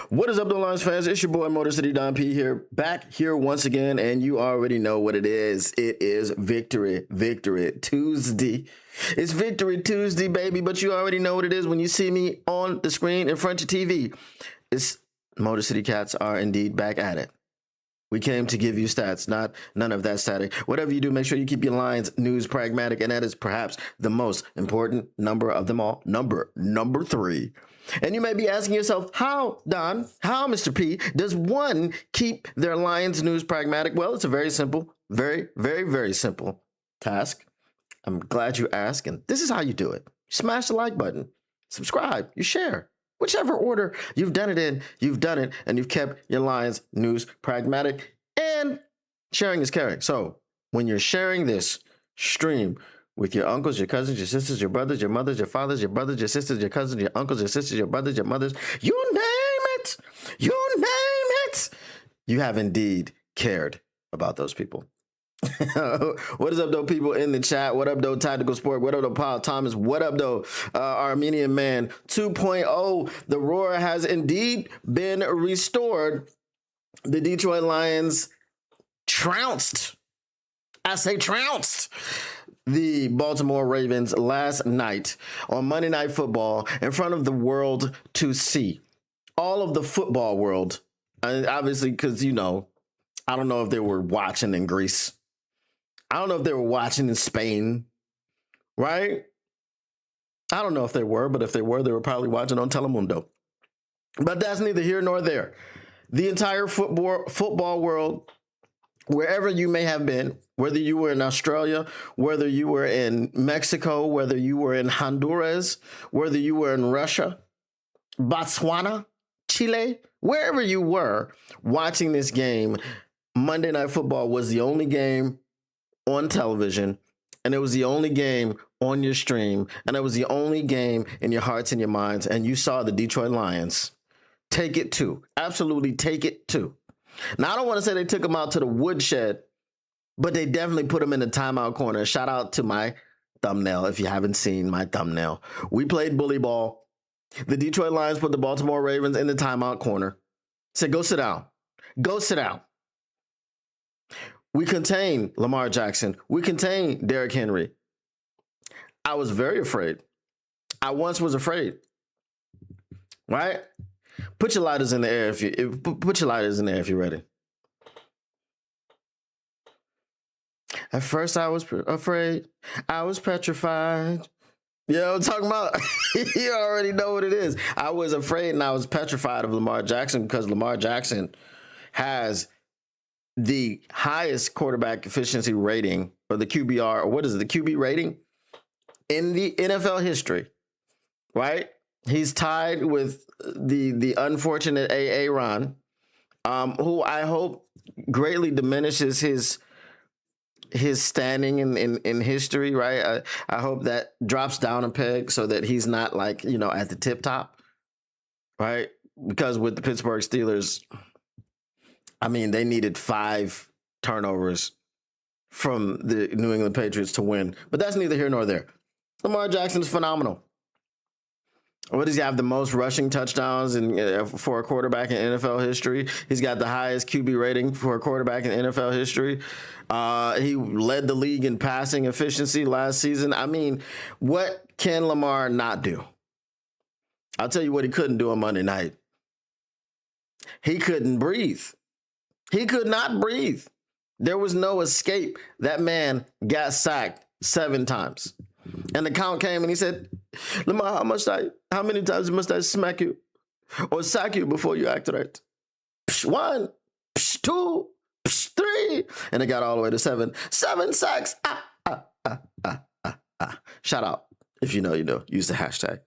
What is up, the Lions fans? It's your boy Motor City Don P here, back here once again, and you already know what it is. It is Victory Tuesday. It's Victory Tuesday, baby, but you already know what it is when you see me on the screen in front of your TV. It's Motor City Cats are indeed back at it. We came to give you stats, none of that static. Whatever you do, make sure you keep your Lions news pragmatic, and that is perhaps the most important number of them all, number 3. And you may be asking yourself, how, Don, how, Mr. P, does one keep their Lions news pragmatic? Well, it's a very simple, very simple task. I'm glad you asked, and this is how you do it. Smash the like button, subscribe, you share. Whichever order you've done it in, you've done it, and you've kept your Lions news pragmatic, and sharing is caring. So when you're sharing this stream with your uncles, your cousins, your sisters, your brothers, your mothers, your fathers, your brothers, your sisters, your cousins, your uncles, your sisters, your brothers, your mothers, you name it, you have indeed cared about those people. What is up, though, people in the chat? What up, though, Tactical Sport? What up, though, Paul Thomas? What up, though, Armenian Man 2.0? The roar has indeed been restored. The Detroit Lions trounced. I say trounced the Baltimore Ravens last night on Monday Night Football in front of the world to see. All of the football world, obviously, because, you know, I don't know if they were watching in Greece. I don't know if they were watching in Spain, right? I don't know if they were, but if they were probably watching on Telemundo. But that's neither here nor there. The entire football world, wherever you may have been, whether you were in Australia, whether you were in Mexico, whether you were in Honduras, whether you were in Russia, Botswana, Chile, wherever you were watching this game, Monday Night Football was the only game on television, and it was the only game on your stream, and it was the only game in your hearts and your minds, and you saw the Detroit Lions take it to. Absolutely take it to. Now, I don't want to say they took them out to the woodshed, but they definitely put them in the timeout corner. Shout out to my thumbnail if you haven't seen my thumbnail. We played bully ball. The Detroit Lions put the Baltimore Ravens in the timeout corner. Said, go sit down. Go sit down. We contain Lamar Jackson. We contain Derrick Henry. I was very afraid. I once was afraid. Right? Put your lighters in the air put your lighters in there if you're ready. At first, I was afraid. I was petrified. You know what I'm talking about? You already know what it is. I was afraid and I was petrified of Lamar Jackson because Lamar Jackson has the highest quarterback efficiency rating, or the QBR, or what is it, the QB rating in the NFL history, right? He's tied with the unfortunate Aaron, who I hope greatly diminishes his standing in history, right? I hope that drops down a peg so that he's not, like, you know, at the tip top, right? Because with the Pittsburgh Steelers, I mean, they needed 5 turnovers from the New England Patriots to win. But that's neither here nor there. Lamar Jackson's phenomenal. What does he have? The most rushing touchdowns for a quarterback in NFL history. He's got the highest QB rating for a quarterback in NFL history. He led the league in passing efficiency last season. I mean, what can Lamar not do? I'll tell you what he couldn't do on Monday night. He couldn't breathe. He could not breathe. There was no escape. That man got sacked 7 times. And the count came and he said, Lamar, how many times must I smack you or sack you before you act right? 1, 2, 3. And it got all the way to 7. 7 sacks. Shout out. If you know, you know. Use the hashtag.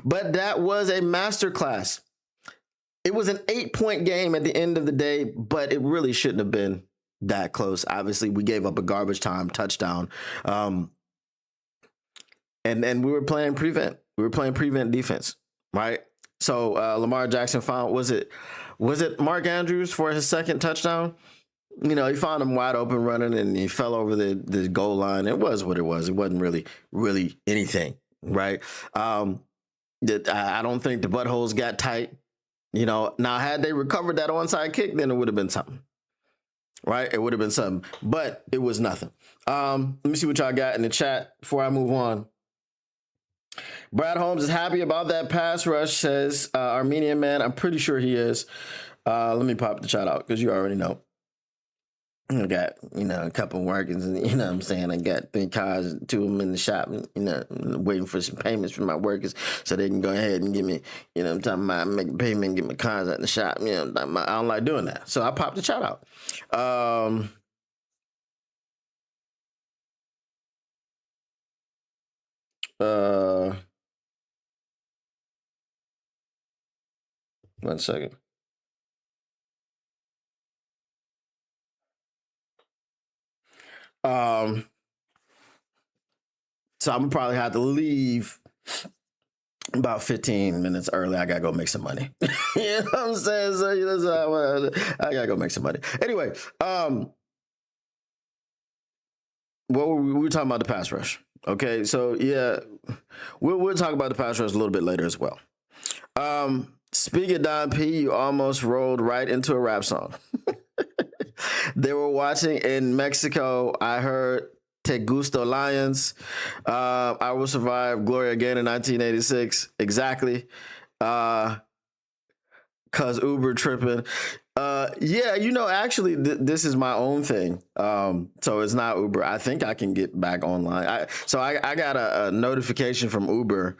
But that was a masterclass. It was an 8-point game at the end of the day, but it really shouldn't have been that close. Obviously, we gave up a garbage time touchdown. And we were playing prevent. We were playing prevent defense, right? So Lamar Jackson found, was it Mark Andrews for his second touchdown? You know, he found him wide open running and he fell over the goal line. It was what it was. It wasn't really anything, right? I don't think the buttholes got tight. Now had they recovered that onside kick, then it would have been something. Right? It would have been something. But it was nothing. Let me see what y'all got in the chat before I move on. Brad Holmes is happy about that pass rush, says Armenian man. I'm pretty sure he is. Let me pop the chat out because you already know. I got, a couple workers, and what I'm saying? I got 3 cars, 2 of them in the shop, waiting for some payments from my workers so they can go ahead and give me, I'm talking about make a payment and get my cars out the shop. I don't like doing that. So I popped the chat out. One second. So I'm gonna probably have to leave about 15 minutes early. I gotta go make some money. You know what I'm saying? So I gotta go make some money. Anyway, we were talking about the pass rush. Okay, so yeah, we'll talk about the pass rush a little bit later as well. Speaking of Don P, you almost rolled right into a rap song. They were watching in Mexico. I heard Te Gusto Lions. I Will Survive, Gloria Again in 1986. Exactly. Cause Uber tripping. Actually, this is my own thing. So it's not Uber. I think I can get back online. I got a notification from Uber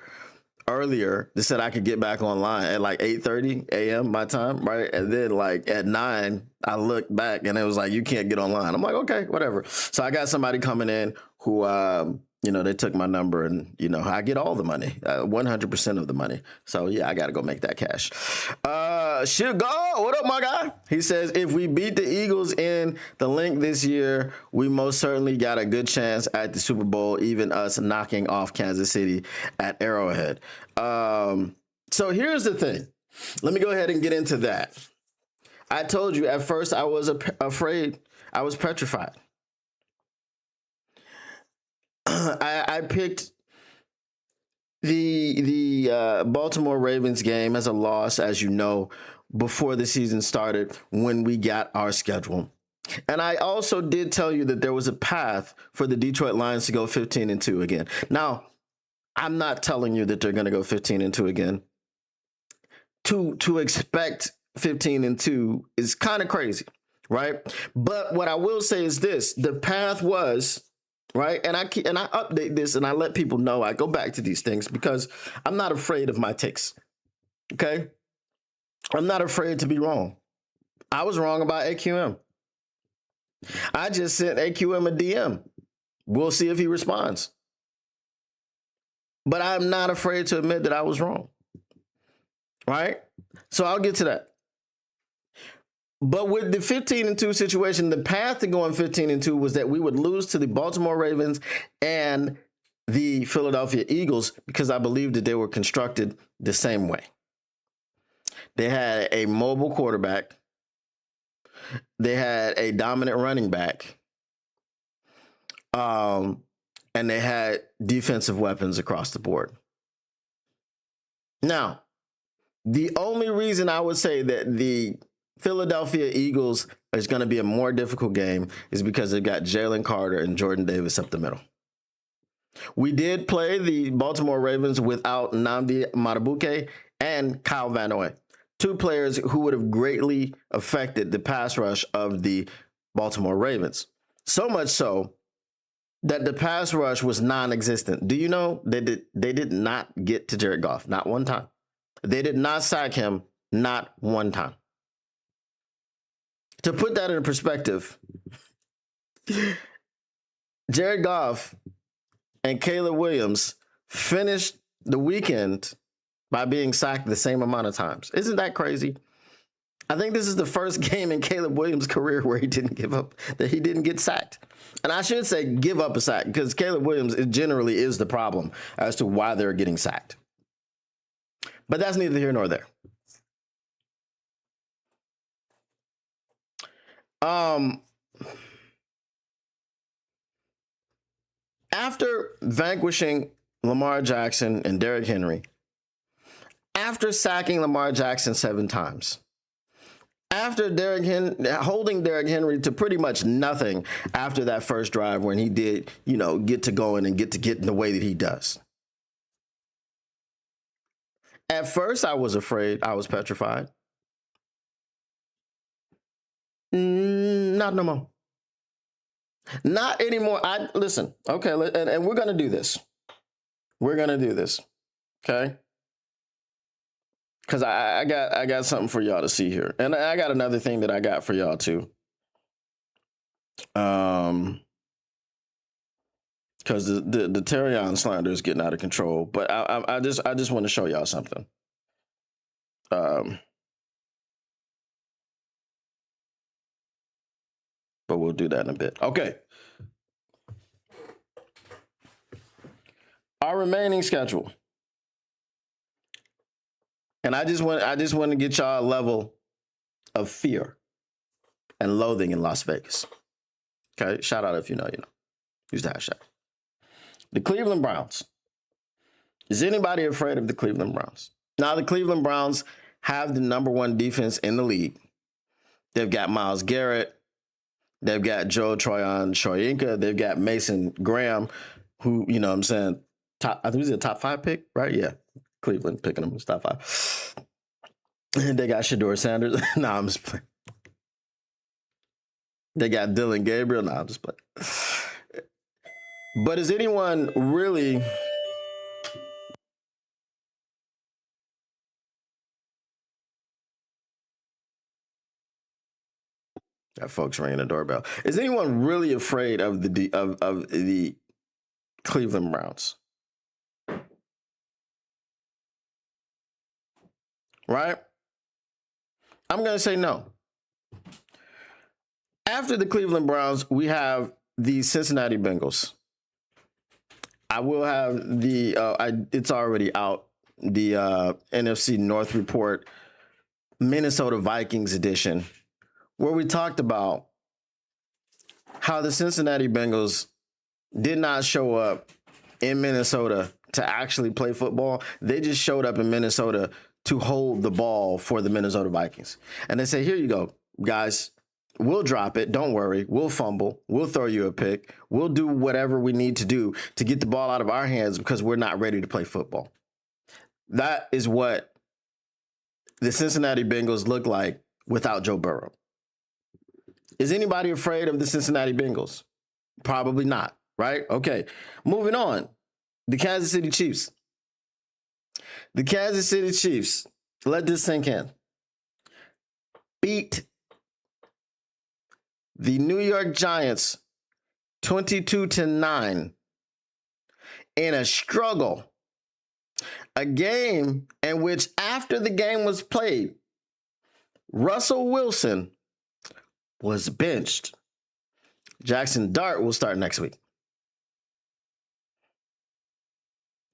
earlier that said I could get back online at like 8:30 a.m. my time, right? And then like at 9, I looked back and it was like, you can't get online. I'm like, okay, whatever. So I got somebody coming in who, they took my number and, I get all the money, 100% of the money. So yeah, I got to go make that cash. Shit, go. What up, my guy? He says, if we beat the Eagles in the link this year, we most certainly got a good chance at the Super Bowl, even us knocking off Kansas City at Arrowhead. So here's the thing. Let me go ahead and get into that. I told you at first I was afraid. I was petrified. I picked the Baltimore Ravens game as a loss, as you know, before the season started when we got our schedule. And I also did tell you that there was a path for the Detroit Lions to go 15-2 again. Now, I'm not telling you that they're going to go 15-2 again. To expect 15-2 is kind of crazy, right? But what I will say is this: the path was right, and I update this and I let people know. I go back to these things because I'm not afraid of my takes. Okay, I'm not afraid to be wrong. I was wrong about AQM. I just sent AQM a DM. We'll see if he responds. But I'm not afraid to admit that I was wrong. Right? So I'll get to that. But with the 15-2 situation, the path to going 15-2 was that we would lose to the Baltimore Ravens and the Philadelphia Eagles because I believed that they were constructed the same way. They had a mobile quarterback. They had a dominant running back. And they had defensive weapons across the board. Now, the only reason I would say that the Philadelphia Eagles is going to be a more difficult game is because they've got Jalen Carter and Jordan Davis up the middle. We did play the Baltimore Ravens without Nnamdi Madubuike and Kyle Van Noy, 2 players who would have greatly affected the pass rush of the Baltimore Ravens. So much so that the pass rush was non-existent. Do you know they did not get to Jared Goff, not one time. They did not sack him, not one time. To put that in perspective, Jared Goff and Caleb Williams finished the weekend by being sacked the same amount of times. Isn't that crazy? I think this is the first game in Caleb Williams' career where he didn't give up, that he didn't get sacked. And I should say give up a sack because Caleb Williams generally is the problem as to why they're getting sacked. But that's neither here nor there. After vanquishing Lamar Jackson and Derrick Henry, after sacking Lamar Jackson 7 times. After holding Derrick Henry to pretty much nothing after that first drive when he did, get to going and get in the way that he does. At first, I was afraid. I was petrified. Not no more. Not anymore. Listen. Okay, and we're gonna do this. We're gonna do this. Okay. Because I got something for y'all to see here, and I got another thing that I got for y'all too. Because the Terrion slander is getting out of control, but I just want to show y'all something. But we'll do that in a bit. Okay. Our remaining schedule. And I just want to get y'all a level of fear and loathing in Las Vegas. Okay, shout out if you know. Use the hashtag. The Cleveland Browns. Is anybody afraid of the Cleveland Browns? Now, the Cleveland Browns have the number 1 defense in the league. They've got Myles Garrett. They've got Joe Shoyinka. They've got Mason Graham, who, I think he's a top 5 pick, right? Yeah. Cleveland picking him as top 5. And they got Shedeur Sanders. I'm just playing. They got Dylan Gabriel. I'm just playing. But is anyone really... Got folks ringing the doorbell. Is anyone really afraid of the Cleveland Browns? Right? I'm going to say no. After the Cleveland Browns, we have the Cincinnati Bengals. I will have it's already out, the NFC North report, Minnesota Vikings edition, where we talked about how the Cincinnati Bengals did not show up in Minnesota to actually play football. They just showed up in Minnesota to hold the ball for the Minnesota Vikings. And they say, here you go, guys. We'll drop it. Don't worry. We'll fumble. We'll throw you a pick. We'll do whatever we need to do to get the ball out of our hands because we're not ready to play football. That is what the Cincinnati Bengals look like without Joe Burrow. Is anybody afraid of the Cincinnati Bengals? Probably not, right? Okay. Moving on. The Kansas City Chiefs. The Kansas City Chiefs, let this sink in, beat the New York Giants 22-9 in a struggle. A game in which, after the game was played, Russell Wilson was benched. Jackson Dart will start next week.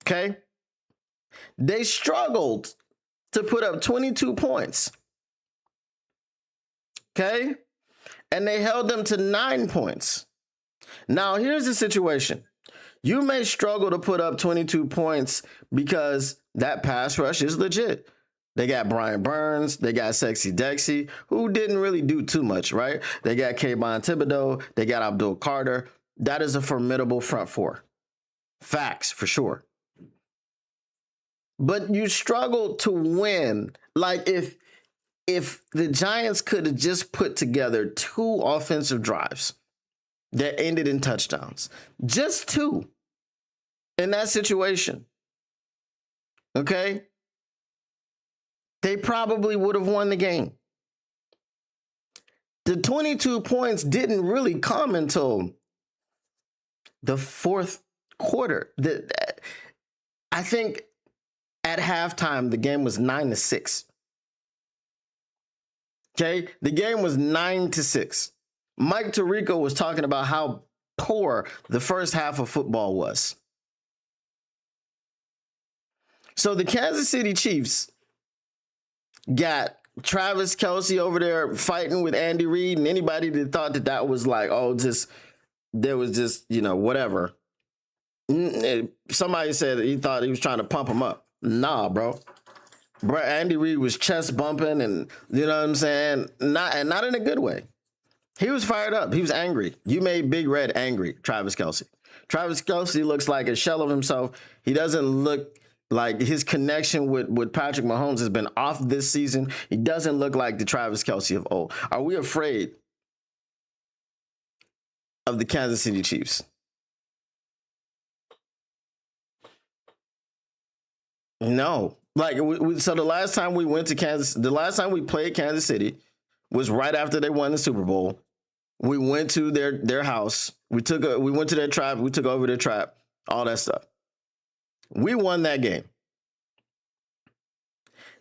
Okay? They struggled to put up 22 points. Okay? And they held them to 9 points. Now, here's the situation. You may struggle to put up 22 points because that pass rush is legit. They got Brian Burns. They got Sexy Dexy, who didn't really do too much, right? They got Kayvon Thibodeau. They got Abdul Carter. That is a formidable front four. Facts, for sure. But you struggle to win. Like, if the Giants could have just put together 2 offensive drives that ended in touchdowns, just 2 in that situation, okay, they probably would have won the game. The 22 points didn't really come until the 4th quarter. I think at halftime, the game was 9-6. Okay, the game was 9-6. Mike Tirico was talking about how poor the first half of football was. So the Kansas City Chiefs got Travis Kelce over there fighting with Andy Reid, and anybody that thought that was like, there was just, whatever. Somebody said that he thought he was trying to pump him up. Nah, bro. Bro, Andy Reid was chest bumping, and you know what I'm saying? Not in a good way. He was fired up. He was angry. You made Big Red angry, Travis Kelce. Travis Kelce looks like a shell of himself. He doesn't look like his connection with Patrick Mahomes has been off this season. He doesn't look like the Travis Kelce of old. Are we afraid of the Kansas City Chiefs? No. Like, so the last time we went to Kansas, the last time we played Kansas City was right after they won the Super Bowl. We went to their house. We went to their trap. We took over their trap. All that stuff. We won that game.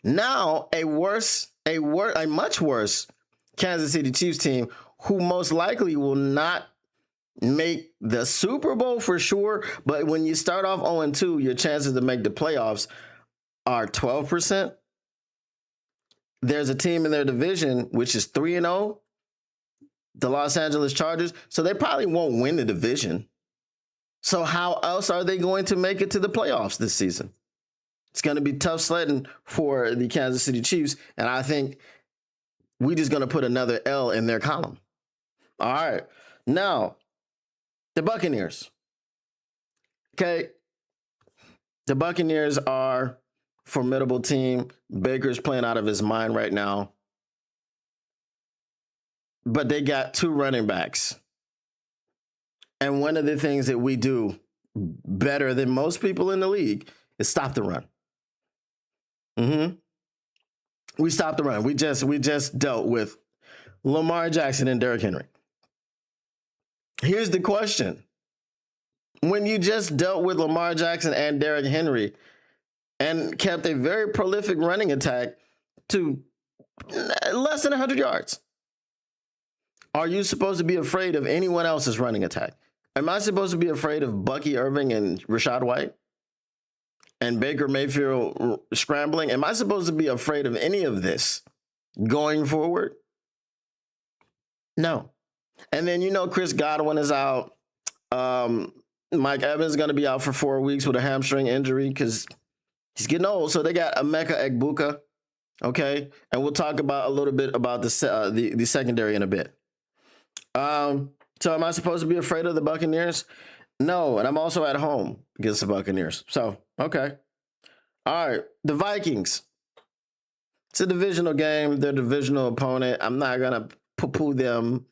Now a much worse Kansas City Chiefs team, who most likely will not make the Super Bowl for sure. But when you start off 0-2, your chances to make the playoffs are 12%. There's a team in their division which is 3-0, the Los Angeles Chargers. So they probably won't win the division. So how else are they going to make it to the playoffs this season? It's going to be tough sledding for the Kansas City Chiefs, and I think we're just going to put another L in their column. All right. Now, the Buccaneers. Okay. The Buccaneers are a formidable team. Baker's playing out of his mind right now. But they got 2 running backs. And one of the things that we do better than most people in the league is stop the run. We stopped the run. We just dealt with Lamar Jackson and Derrick Henry. Here's the question. When you just dealt with Lamar Jackson and Derrick Henry and kept a very prolific running attack to less than 100 yards, are you supposed to be afraid of anyone else's running attack? Am I supposed to be afraid of Bucky Irving and Rachaad White and Baker Mayfield scrambling? Am I supposed to be afraid of any of this going forward? No. And then, Chris Godwin is out. Mike Evans is going to be out for 4 weeks with a hamstring injury because he's getting old. So they got Emeka Egbuka. Okay. And we'll talk about a little bit about the secondary in a bit. So am I supposed to be afraid of the Buccaneers? No, and I'm also at home against the Buccaneers. So, okay. All right, the Vikings. It's a divisional game. They're a divisional opponent. I'm not going to poo-poo them.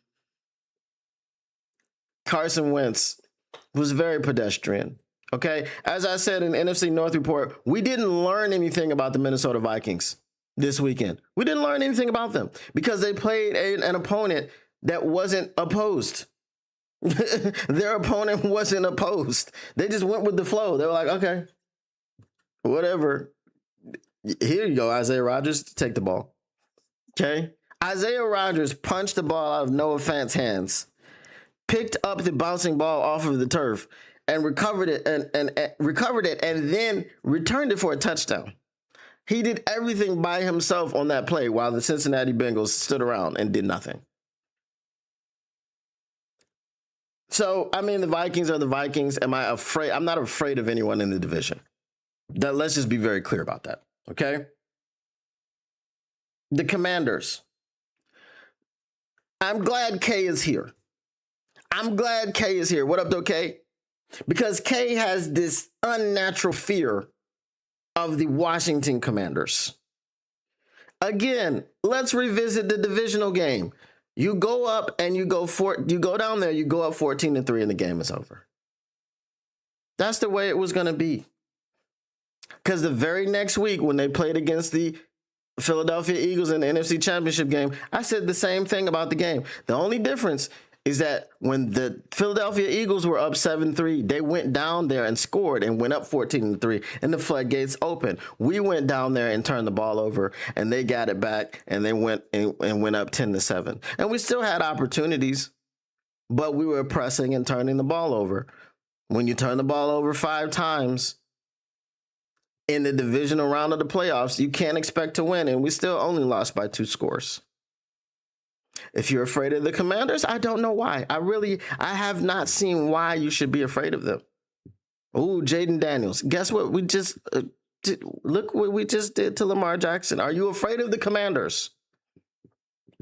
Carson Wentz was very pedestrian. Okay, as I said in the NFC North report, we didn't learn anything about the Minnesota Vikings this weekend. We didn't learn anything about them because they played an opponent that wasn't opposed. Their opponent wasn't opposed. They just went with the flow. They were like, okay, whatever. Here you go, Isaiah Rodgers, take the ball. Okay? Isaiah Rodgers punched the ball out of Noah Fant's hands, picked up the bouncing ball off of the turf, and recovered it and then returned it for a touchdown. He did everything by himself on that play while the Cincinnati Bengals stood around and did nothing. So, the Vikings are the Vikings. Am I afraid? I'm not afraid of anyone in the division. Let's just be very clear about that, okay? The Commanders. I'm glad Kay is here. What up, though, Kay? Because Kay has this unnatural fear of the Washington Commanders. Again, let's revisit the divisional game. You go up and you go down there, you go up 14-3 and the game is over. That's the way it was going to be. Because the very next week when they played against the Philadelphia Eagles in the NFC Championship game, I said the same thing about the game. The only difference is that when the Philadelphia Eagles were up 7-3, they went down there and scored and went up 14-3, and the floodgates opened. We went down there and turned the ball over, and they got it back, and they went up 10-7. And we still had opportunities, but we were pressing and turning the ball over. When you turn the ball over 5 times in the divisional round of the playoffs, you can't expect to win, and we still only lost by 2 scores. If you're afraid of the Commanders, I don't know why. I have not seen why you should be afraid of them. Ooh, Jaden Daniels. Guess what? We just Look what we just did to Lamar Jackson. Are you afraid of the Commanders?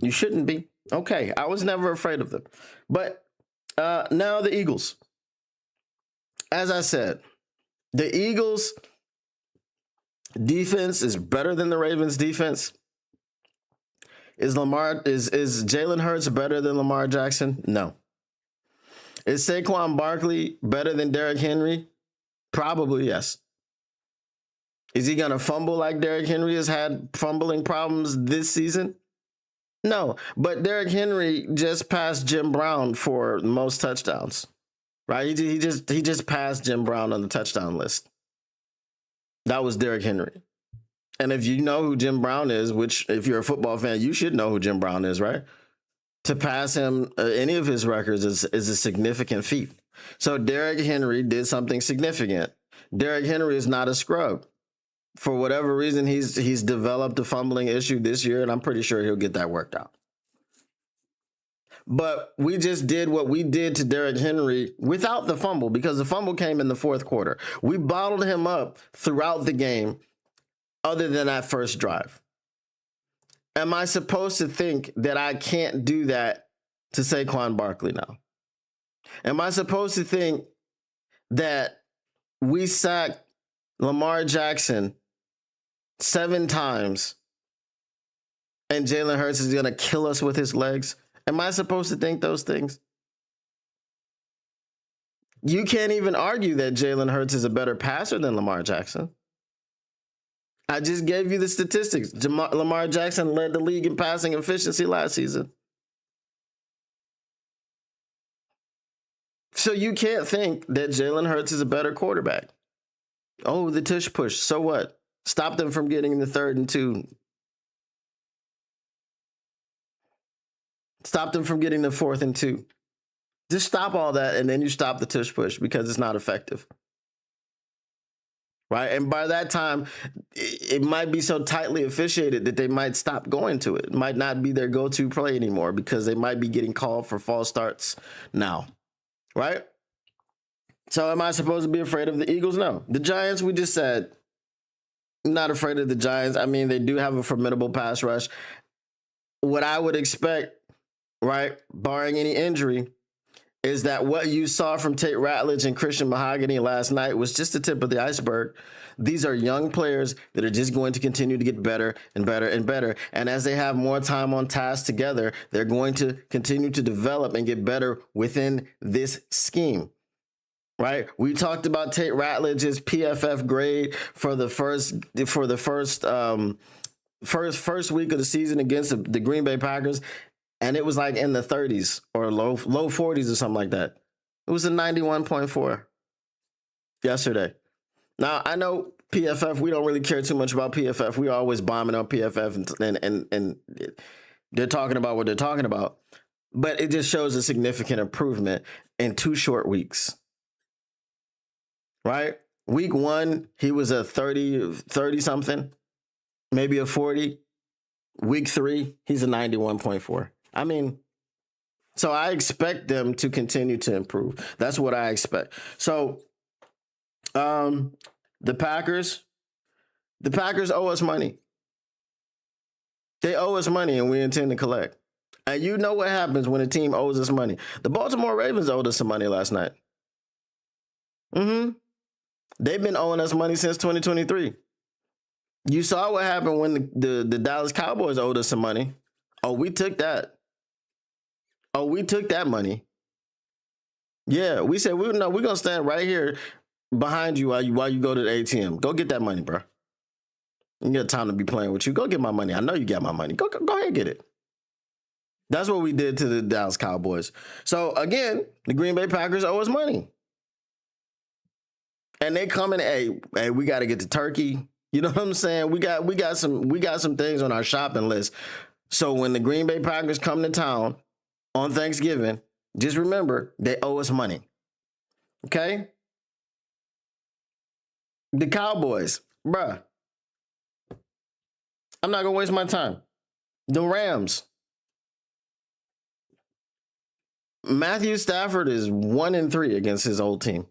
You shouldn't be. Okay, I was never afraid of them. But now the Eagles. As I said, the Eagles defense is better than the Ravens defense. Is Jalen Hurts better than Lamar Jackson? No. Is Saquon Barkley better than Derrick Henry? Probably yes. Is he going to fumble like Derrick Henry has had fumbling problems this season? No, but Derrick Henry just passed Jim Brown for most touchdowns, right? He just passed Jim Brown on the touchdown list. That was Derrick Henry. And if you know who Jim Brown is, which if you're a football fan, you should know who Jim Brown is, right? To pass him any of his records is a significant feat. So Derrick Henry did something significant. Derrick Henry is not a scrub. For whatever reason, he's developed a fumbling issue this year, and I'm pretty sure he'll get that worked out. But we just did what we did to Derrick Henry without the fumble, because the fumble came in the fourth quarter. We bottled him up throughout the game, other than that first drive. Am I supposed to think that I can't do that to Saquon Barkley now? Am I supposed to think that we sacked Lamar Jackson 7 times and Jalen Hurts is going to kill us with his legs? Am I supposed to think those things? You can't even argue that Jalen Hurts is a better passer than Lamar Jackson. I just gave you the statistics. Lamar Jackson led the league in passing efficiency last season. So you can't think that Jalen Hurts is a better quarterback. Oh, the tush push. So what? Stop them from getting the 3rd and 2. Stop them from getting the 4th and 2. Just stop all that, and then you stop the tush push because it's not effective. Right? And by that time, it might be so tightly officiated that they might stop going to it. It might not be their go-to play anymore because they might be getting called for false starts now. Right? So am I supposed to be afraid of the Eagles? No. The Giants, we just said, I'm not afraid of the Giants. I mean, they do have a formidable pass rush. What I would expect, right, barring any injury, is that what you saw from Tate Ratledge and Christian Mahogany last night was just the tip of the iceberg. These are young players that are just going to continue to get better and better and better. And as they have more time on task together, they're going to continue to develop and get better within this scheme. Right? We talked about Tate Ratledge's PFF grade for the first week of the season against the Green Bay Packers. And it was like in the 30s or low 40s or something like that. It was a 91.4 yesterday. Now, I know PFF, we don't really care too much about PFF. We're always bombing on PFF and they're talking about what they're talking about. But it just shows a significant improvement in 2 short weeks. Right? Week 1, he was a 30 something, maybe a 40. Week 3, he's a 91.4. I mean, so I expect them to continue to improve. That's what I expect. So, the Packers owe us money. They owe us money, and we intend to collect. And you know what happens when a team owes us money. The Baltimore Ravens owed us some money last night. They've been owing us money since 2023. You saw what happened when the Dallas Cowboys owed us some money. Oh, we took that. Oh, we took that money. Yeah, we said we're going to stand right here behind you while you go to the ATM. Go get that money, bro. You got time to be playing with you. Go get my money. I know you got my money. Go ahead and get it. That's what we did to the Dallas Cowboys. So, again, the Green Bay Packers owe us money. And they come in, hey, we got to get the turkey. You know what I'm saying? We got some things on our shopping list. So when the Green Bay Packers come to town on Thanksgiving, just remember they owe us money. Okay? The Cowboys, bruh. I'm not gonna waste my time. The Rams. Matthew Stafford is 1-3 against his old team.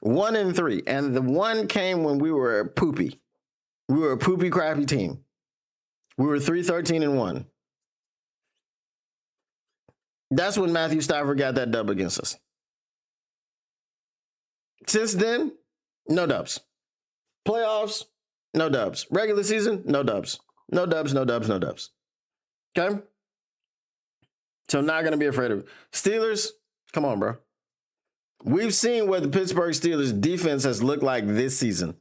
1-3. And the one came when we were poopy. We were a poopy, crappy team. We were 3-13-1. That's when Matthew Stafford got that dub against us. Since then, no dubs. Playoffs, no dubs. Regular season, no dubs. No dubs, no dubs, no dubs. Okay? So I'm not going to be afraid of it. Steelers, come on, bro. We've seen what the Pittsburgh Steelers defense has looked like this season.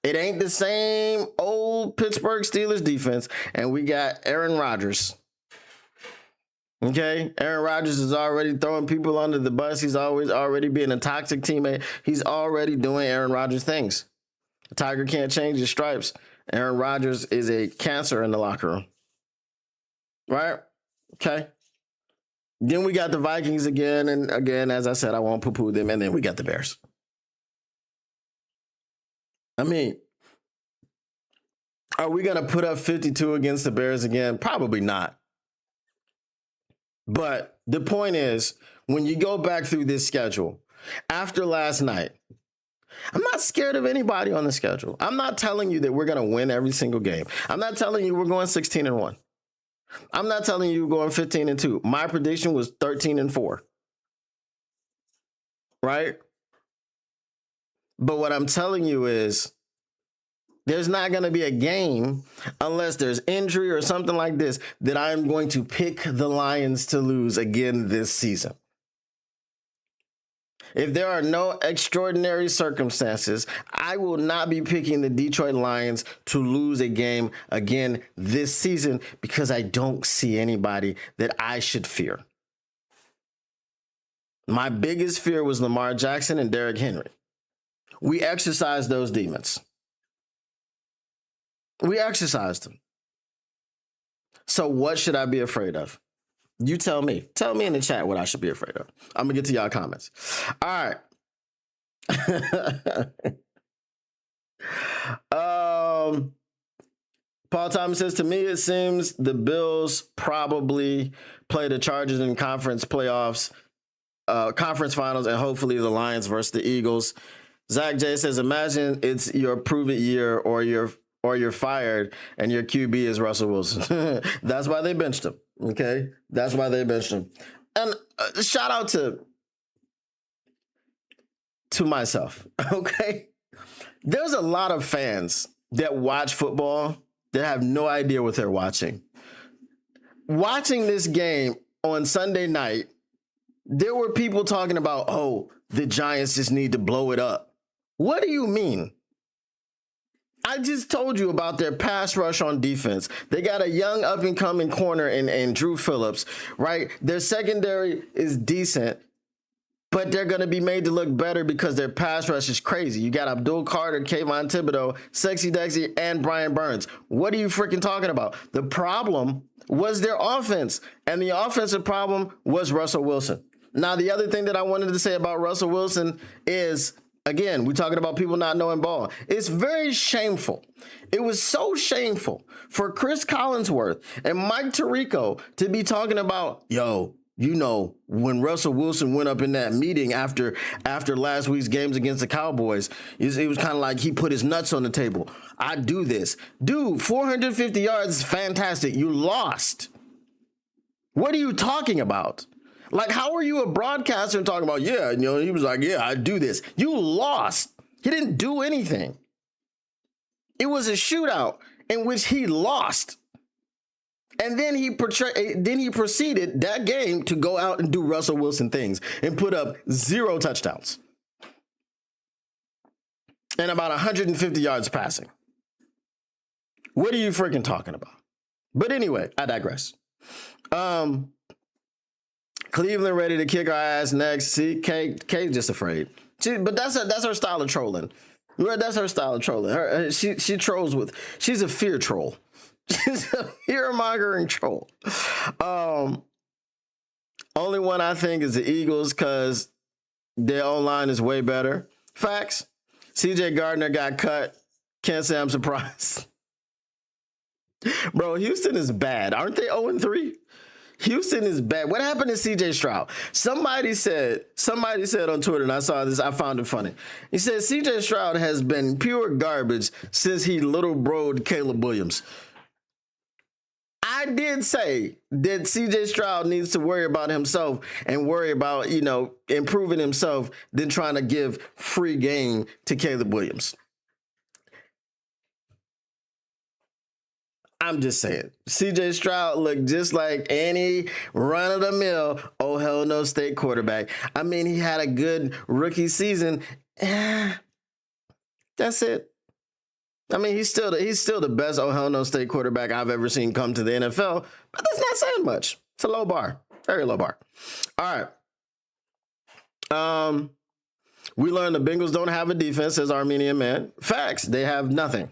It ain't the same old Pittsburgh Steelers defense, and we got Aaron Rodgers. Okay? Aaron Rodgers is already throwing people under the bus. He's already being a toxic teammate. He's already doing Aaron Rodgers things. The Tiger can't change his stripes. Aaron Rodgers is a cancer in the locker room. Right? Okay? Then we got the Vikings again, and again, as I said, I won't poo-poo them, and then we got the Bears. I mean, are we going to put up 52 against the Bears again? Probably not. But the point is, when you go back through this schedule, after last night, I'm not scared of anybody on the schedule. I'm not telling you that we're going to win every single game. I'm not telling you we're going 16-1. I'm not telling you we're going 15-2. My prediction was 13-4. Right? But what I'm telling you is there's not going to be a game unless there's injury or something like this that I'm going to pick the Lions to lose again this season. If there are no extraordinary circumstances, I will not be picking the Detroit Lions to lose a game again this season because I don't see anybody that I should fear. My biggest fear was Lamar Jackson and Derrick Henry. We exercised those demons. We exercised them. So what should I be afraid of? You tell me. Tell me in the chat what I should be afraid of. I'm going to get to y'all comments. All right. Paul Thomas says, to me, it seems the Bills probably play the Chargers in conference playoffs, conference finals, and hopefully the Lions versus the Eagles. Zach J says, imagine it's your prove it year or you're fired and your QB is Russell Wilson. That's why they benched him. Okay? That's why they benched him. And shout out to myself. Okay? There's a lot of fans that watch football that have no idea what they're watching. Watching this game on Sunday night, there were people talking about, oh, the Giants just need to blow it up. What do you mean? I just told you about their pass rush on defense. They got a young up-and-coming corner in Drew Phillips, right? Their secondary is decent, but they're going to be made to look better because their pass rush is crazy. You got Abdul Carter, Kayvon Thibodeau, Sexy Dexy, and Brian Burns. What are you freaking talking about? The problem was their offense, and the offensive problem was Russell Wilson. Now, the other thing that I wanted to say about Russell Wilson is, again, we're talking about people not knowing ball. It's very shameful. It was so shameful for Chris Collinsworth and Mike Tirico to be talking about, yo, you know, when Russell Wilson went up in that meeting after last week's games against the Cowboys, it was kind of like he put his nuts on the table. I do this. Dude, 450 yards is fantastic. You lost. What are you talking about? Like, how are you a broadcaster and talking about, yeah, you know, he was like, yeah, I do this. You lost. He didn't do anything. It was a shootout in which he lost. And then he proceeded that game to go out and do Russell Wilson things and put up 0 touchdowns and about 150 yards passing. What are you freaking talking about? But anyway, I digress. Cleveland ready to kick our ass next. See, Kay just afraid. But that's her style of trolling. That's her style of trolling. She trolls with. She's a fear troll. She's a fear-mongering troll. Only one I think is the Eagles because their O-line is way better. Facts. CJ Gardner got cut. Can't say I'm surprised. Bro, Houston is bad. Aren't they 0-3? Houston is bad. What happened to CJ Stroud? Somebody said on Twitter, and I saw this, I found it funny. He said CJ Stroud has been pure garbage since he little broed Caleb Williams. I did say that CJ Stroud needs to worry about himself and worry about, improving himself than trying to give free game to Caleb Williams. I'm just saying, CJ Stroud looked just like any run-of-the-mill, oh hell no state quarterback. I mean, he had a good rookie season. That's it. I mean, he's still the best oh hell no state quarterback I've ever seen come to the NFL, but that's not saying much. It's a low bar, very low bar. All right. We learned the Bengals don't have a defense, says Armenian Man. Facts, they have nothing.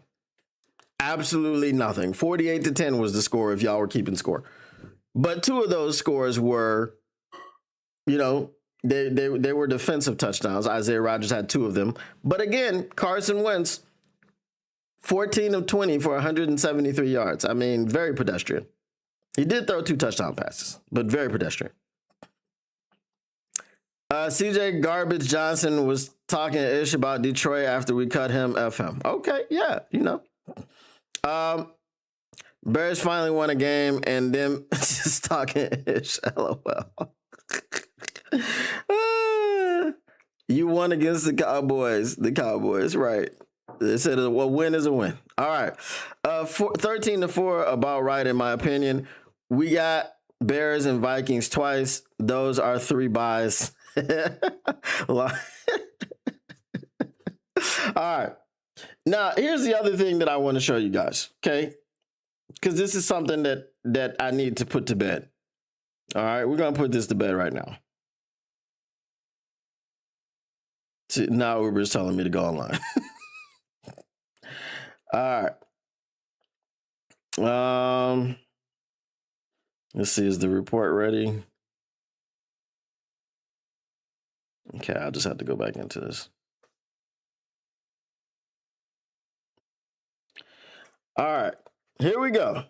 Absolutely nothing. 48-10 was the score if y'all were keeping score. But two of those scores were, they were defensive touchdowns. Isaiah Rodgers had two of them. But again, Carson Wentz, 14 of 20 for 173 yards. I mean, very pedestrian. He did throw 2 touchdown passes, but very pedestrian. CJ Garbage Johnson was talking ish about Detroit after we cut him. F him. Okay, yeah, Bears finally won a game and them just talking ish. LOL. You won against the Cowboys. The Cowboys, right. They said a win is a win. All right. 13-4, about right in my opinion. We got Bears and Vikings twice. Those are 3 buys. All right. Now, here's the other thing that I want to show you guys, okay? Because this is something that I need to put to bed. All right, we're going to put this to bed right now. See, now Uber's telling me to go online. All right. Let's see, is the report ready? Okay, I'll just have to go back into this. All right, here we go.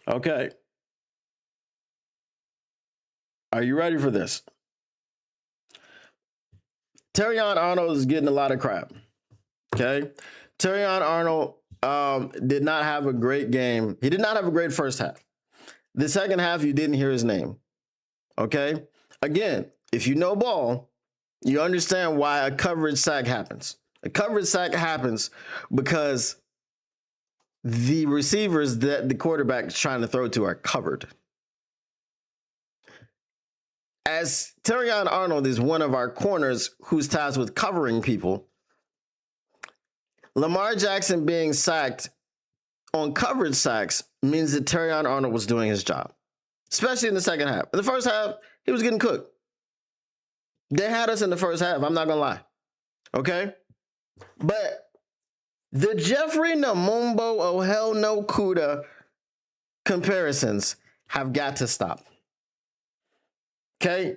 Okay. Are you ready for this? Terrion Arnold is getting a lot of crap. Okay. Terrion Arnold did not have a great game. He did not have a great first half. The second half, you didn't hear his name. Okay. Again, if you know ball, you understand why a coverage sack happens. A coverage sack happens because the receivers that the quarterback is trying to throw to are covered. As Terrion Arnold is one of our corners who's tasked with covering people, Lamar Jackson being sacked on coverage sacks means that Terrion Arnold was doing his job, especially in the second half. In the first half, he was getting cooked. They had us in the first half, I'm not going to lie. Okay? But the Jeffrey Namumbo, oh hell no Kuda comparisons have got to stop. Okay?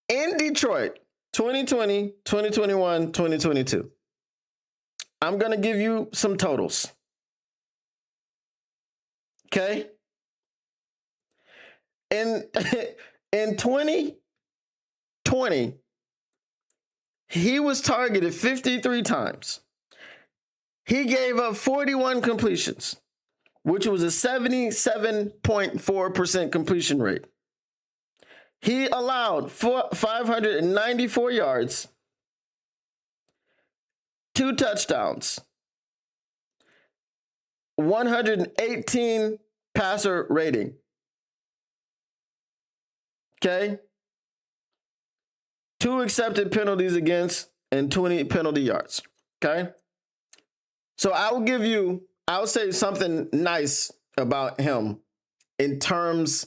In Detroit, 2020, 2021, 2022. I'm going to give you some totals. Okay? In 2020, he was targeted 53 times. He gave up 41 completions, which was a 77.4% completion rate. He allowed 594 yards, 2 touchdowns, 118 passer rating. Okay? 2 accepted penalties against and 20 penalty yards. Okay. So I will say something nice about him in terms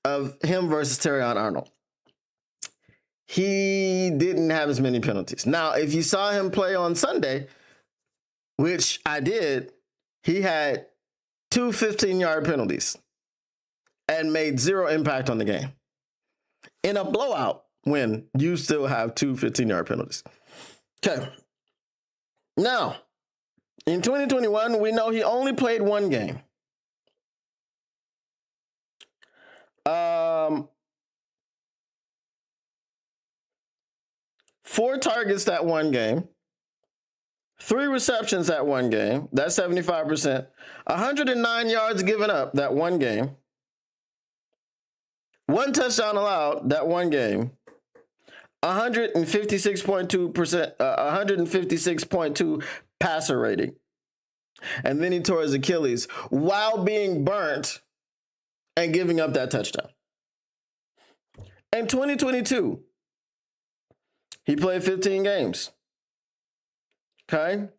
of him versus Terrion Arnold. He didn't have as many penalties. Now, if you saw him play on Sunday, which I did, he had two 15-yard penalties and made zero impact on the game. In a blowout win, you still have two 15-yard penalties. Okay. Now, in 2021, we know he only played one game. Four targets that one game, 3 receptions that one game, that's 75%, 109 yards given up that one game, 1 touchdown allowed that one game, 156.2%, 156.2 passer rating. And then he tore his Achilles while being burnt and giving up that touchdown. In 2022, he played 15 games. Okay.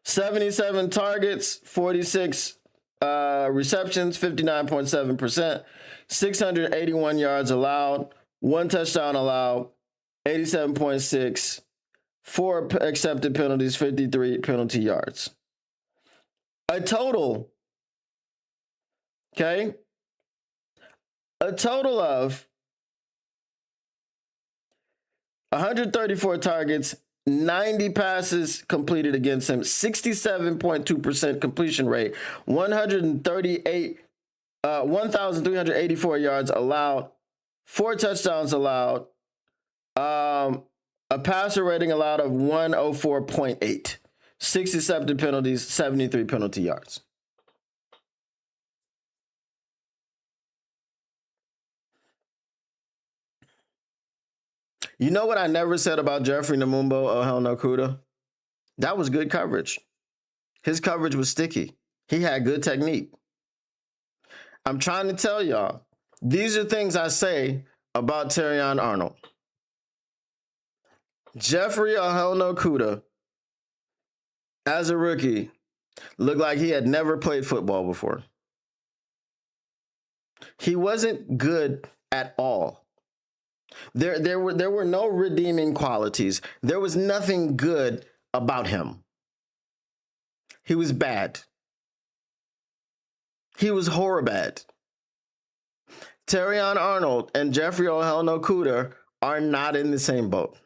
77 targets, 46 receptions, 59.7%, 681 yards allowed, 1 touchdown allowed, 87.6, 4 accepted penalties, 53 penalty yards. A total of 134 targets, 90 passes completed against him, 67.2% completion rate, 1,384 yards allowed, 4 touchdowns allowed, a passer rating allowed of 104.8, 6 accepted penalties, 73 penalty yards. You know what I never said about Jeffrey Namumbo Ohel-Nokuda? That was good coverage. His coverage was sticky. He had good technique. I'm trying to tell y'all, these are things I say about Terrion Arnold. Jeffrey Ohel-Nokuda, as a rookie, looked like he had never played football before. He wasn't good at all. There were no redeeming qualities. There was nothing good about him. He was bad. He was horribad. Terrion Arnold and Jeffrey Ohel-Nokuda are not in the same boat.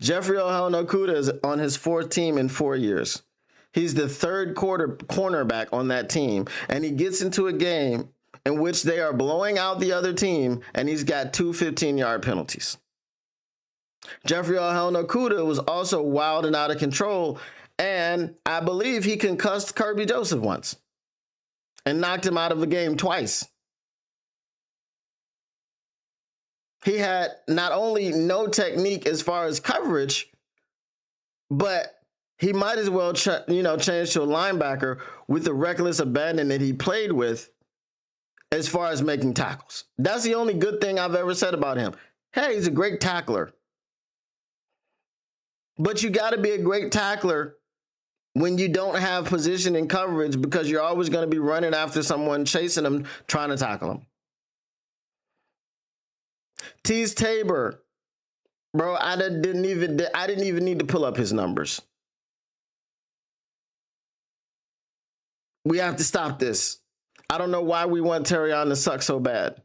Jeffrey Ohel-Nokuda is on his 4th team in 4 years. He's the 3rd cornerback on that team, and he gets into a game in which they are blowing out the other team, and he's got 2 15-yard penalties. Jeffrey Ohel-Nokuda was also wild and out of control, and I believe he concussed Kirby Joseph once and knocked him out of the game twice. He had not only no technique as far as coverage, but he might as well change to a linebacker with the reckless abandon that he played with as far as making tackles. That's the only good thing I've ever said about him. Hey, he's a great tackler. But you got to be a great tackler when you don't have position and coverage, because you're always going to be running after someone, chasing them, trying to tackle them. Teez Tabor, bro, I didn't even need to pull up his numbers. We have to stop this. I don't know why we want Terrion to suck so bad,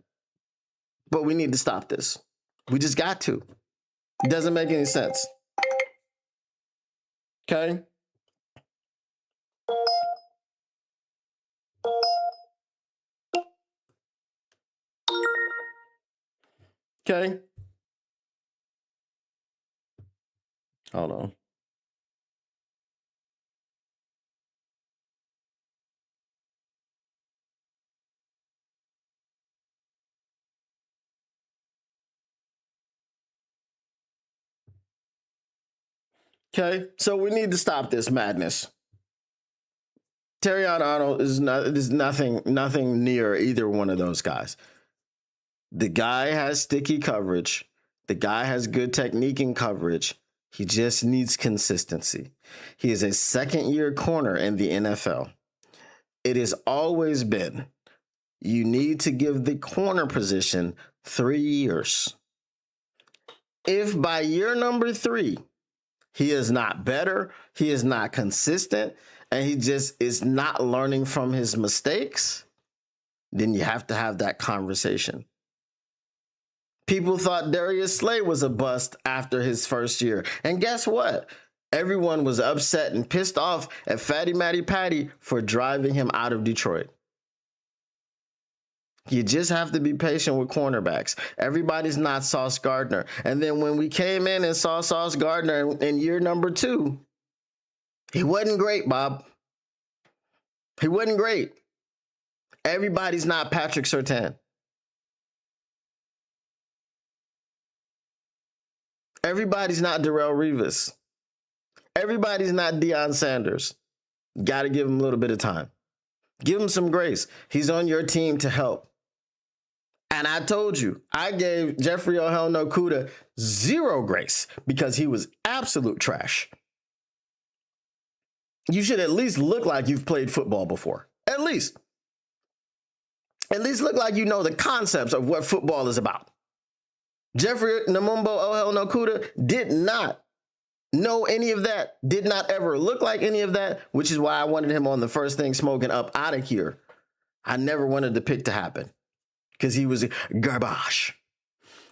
but we need to stop this. We just got to. It doesn't make any sense. Okay? Okay? Hold on. Okay, so we need to stop this madness. Terrion Arnold is nothing near either one of those guys. The guy has sticky coverage. The guy has good technique in coverage. He just needs consistency. He is a second-year corner in the NFL. It has always been, you need to give the corner position 3 years. If by year number 3, he is not better, he is not consistent, and he just is not learning from his mistakes, then you have to have that conversation. People thought Darius Slay was a bust after his first year. And guess what? Everyone was upset and pissed off at Fatty Matty Patty for driving him out of Detroit. You just have to be patient with cornerbacks. Everybody's not Sauce Gardner. And then when we came in and saw Sauce Gardner in year number 2, he wasn't great, Bob. He wasn't great. Everybody's not Patrick Surtain. Everybody's not Darrelle Revis. Everybody's not Deion Sanders. Got to give him a little bit of time. Give him some grace. He's on your team to help. And I told you, I gave Jeffrey Okudah 0 grace because he was absolute trash. You should at least look like you've played football before. At least. At least look like you know the concepts of what football is about. Jeffrey Okudah did not know any of that, did not ever look like any of that, which is why I wanted him on the first thing smoking up out of here. I never wanted the pick to happen because he was garbage.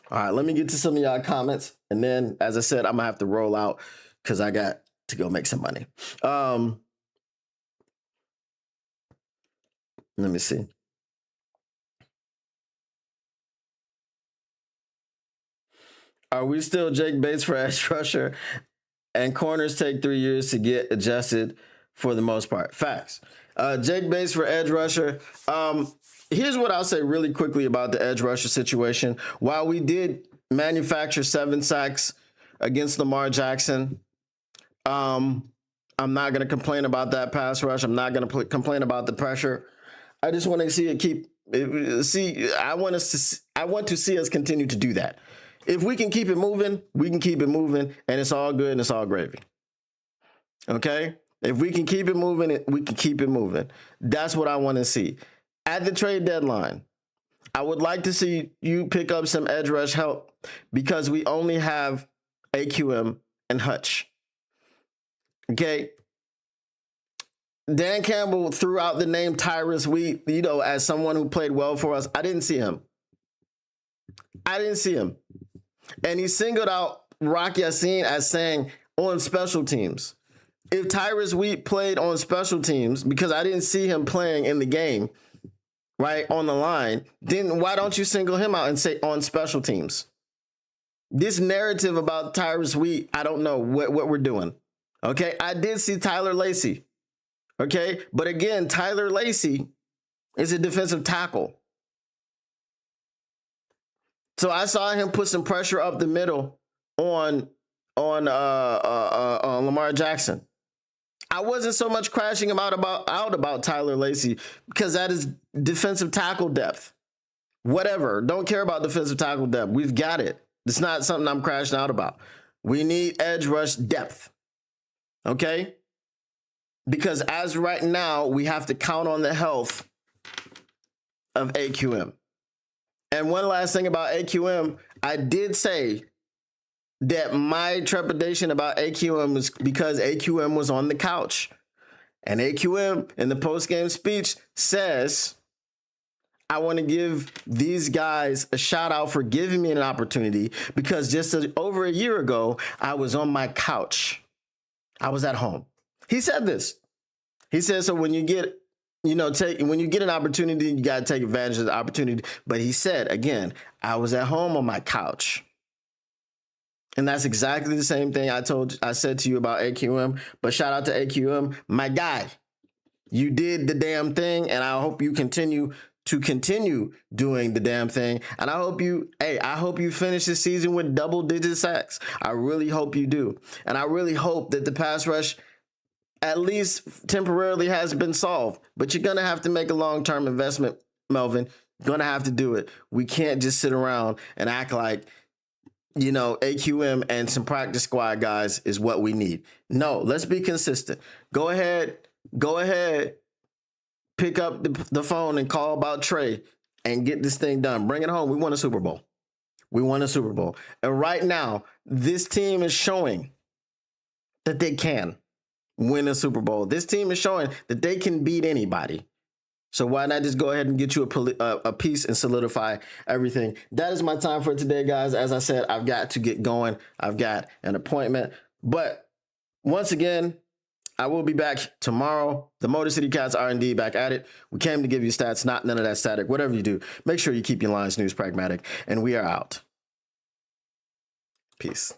All right, let me get to some of y'all comments. And then, as I said, I'm going to have to roll out because I got to go make some money. Let me see. Are we still Jake Bates for edge rusher? And corners take 3 years to get adjusted for the most part. Facts. Jake Bates for edge rusher. Here's what I'll say really quickly about the edge rusher situation. While we did manufacture 7 sacks against Lamar Jackson, I'm not going to complain about that pass rush. I'm not going to complain about the pressure. I just want to see it I want to see us continue to do that. If we can keep it moving, we can keep it moving, and it's all good and it's all gravy. Okay? If we can keep it moving, we can keep it moving. That's what I want to see. At the trade deadline, I would like to see you pick up some edge rush help because we only have AQM and Hutch. Okay? Dan Campbell threw out the name Tyrus Wheat, as someone who played well for us. I didn't see him. And he singled out Rock Ya-Sin as saying on special teams. If Tyrus Wheat played on special teams, because I didn't see him playing in the game, right, on the line, then why don't you single him out and say on special teams? This narrative about Tyrus Wheat, I don't know what we're doing. Okay, I did see Tyler Lacy. Okay, but again, Tyler Lacy is a defensive tackle. So I saw him put some pressure up the middle on Lamar Jackson. I wasn't so much crashing him out about Tyler Lacy because that is defensive tackle depth. Whatever. Don't care about defensive tackle depth. We've got it. It's not something I'm crashing out about. We need edge rush depth. Okay? Because as right now, we have to count on the health of AQM. And one last thing about AQM, I did say that my trepidation about AQM was because AQM was on the couch. And AQM in the post-game speech says, I want to give these guys a shout out for giving me an opportunity because just over a year ago, I was on my couch. I was at home. He said this. He said, so when you get when you get an opportunity, you got to take advantage of the opportunity. But he said, again, I was at home on my couch. And that's exactly the same thing I said to you about AQM. But shout out to AQM, my guy. You did the damn thing, and I hope you continue doing the damn thing. And I hope you finish this season with double-digit sacks. I really hope you do. And I really hope that the pass rush at least temporarily has been solved. But you're going to have to make a long-term investment, Melvin. You're going to have to do it. We can't just sit around and act like, you know, AQM and some practice squad guys is what we need. No, let's be consistent. Go ahead, pick up the phone and call about Trey and get this thing done. Bring it home. We won a Super Bowl. We won a Super Bowl. And right now, this team is showing that they can win a Super Bowl. This team is showing that they can beat anybody. So why not just go ahead and get you a piece and solidify everything? That is my time for today, guys. As I said, I've got to get going. I've got an appointment. But once again, I will be back tomorrow. The Motor City Cats are indeed back at it. We came to give you stats, not none of that static. Whatever you do, make sure you keep your Lions news pragmatic. And we are out. Peace.